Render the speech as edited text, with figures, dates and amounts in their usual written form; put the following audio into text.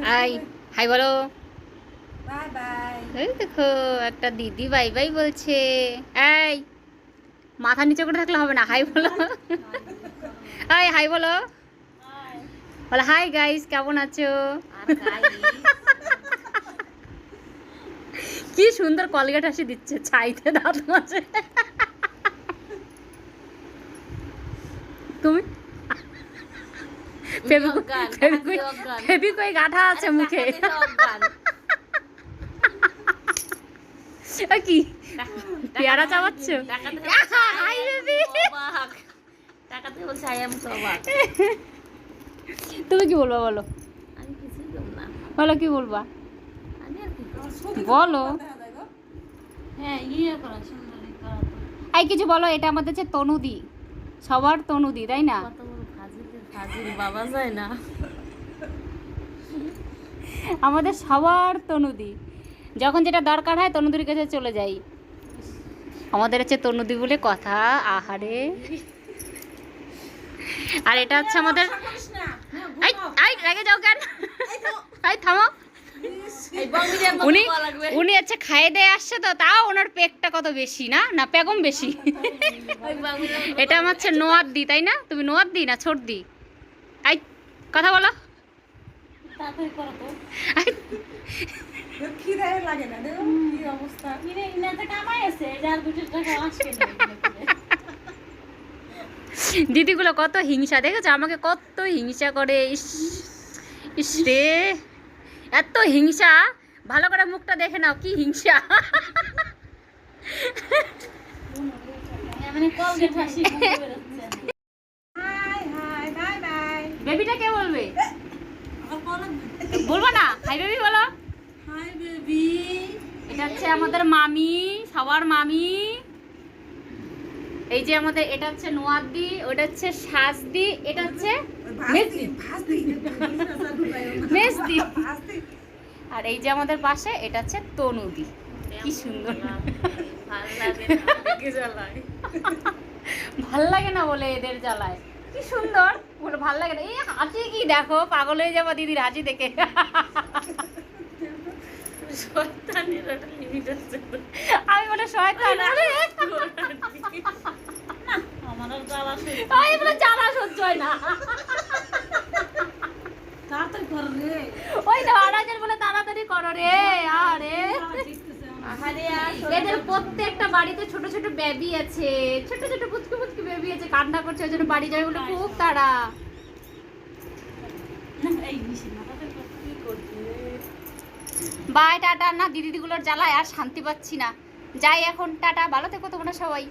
High high বলো। Bye bye. এই দেখো একটা দিদি বাই বাই বলছে। এই মাথা নিচে করে থাকলে হবে না, হাই বলো। হাই হাই বলো, বলো হাই গাইস, কেমন আছো? কি সুন্দর কলগেট হাসি দিচ্ছে, ছাইতে দাঁত মাঝে। তুমি ফেবিকুইক গাঁথা আছে মুখে। কি পেয়ারা চাবাচ্ছ? হাই বেবি, তুমি কি বলবা বলো, বলো কি বলবা বলো। এই কিছু বলো। এটা আমাদের হচ্ছে তনুদি, সবার তনুদি, তাই না? বাবা যায় না, আমাদের সবার তনুদি। যখন যেটা দরকার হয় তনুদির কাছে চলে যাই। আমাদের হচ্ছে তনুদি বলে কথা। আহারে, আর এটা হচ্ছে আমাদের। রেগে যাও কেন? থামো। উনি উনি হচ্ছে খাইয়ে দিয়ে আসছে, তো তাও ওনার পেকটা কত বেশি, না না পেগম বেশি। এটা আমার হচ্ছে নোয়াদ দি, তাই না? তুমি নোয়াদ দি না ছোট দি? আই কথা বলো। দিদিগুলো কত হিংসা, দেখেছো? আমাকে কত হিংসা করে। ইস ইস রে, এত হিংসা। ভালো করে মুখটা দেখে নাও, কি হিংসা। বেবিটা কে বলবে? বলবো না? হাই বেবি বলো। Hi baby. এটা হচ্ছে আমাদের মামি, সবার মামি। এই যে আমাদের এটা হচ্ছে নোয়াদি, ওটা হচ্ছে সাজদি, এটা হচ্ছে মেজদি, আর এই যে আমাদের পাশে এটা হচ্ছে তনুদি। কি সুন্দর। ভাল লাগে না বলে এদের জ্বালায়। কি সুন্দর বলে ভাল লাগে না। এই হাসি কি দেখো, পাগল হয়ে যাবো দিদির হাসি দেখে। আমি বলে শয়তান, আমি বলে জ্বালা সহ্য হয় না। ওই তো আড়াইজন বলে তাড়াতাড়ি করো রে। আরে এদের প্রত্যেকটা বাড়িতে ছোট ছোট বেবি আছে, ছোট ছোট পুচকু পুচকু বেবি আছে, কান্না করছে, ওই জন্য বাড়ি যাবে বলে খুব তাড়া। Bye tata. না দিদিগুলোর জ্বালায় আর শান্তি পাচ্ছি না, যাই এখন, টাটা, ভালো থেকো তোমরা সবাই।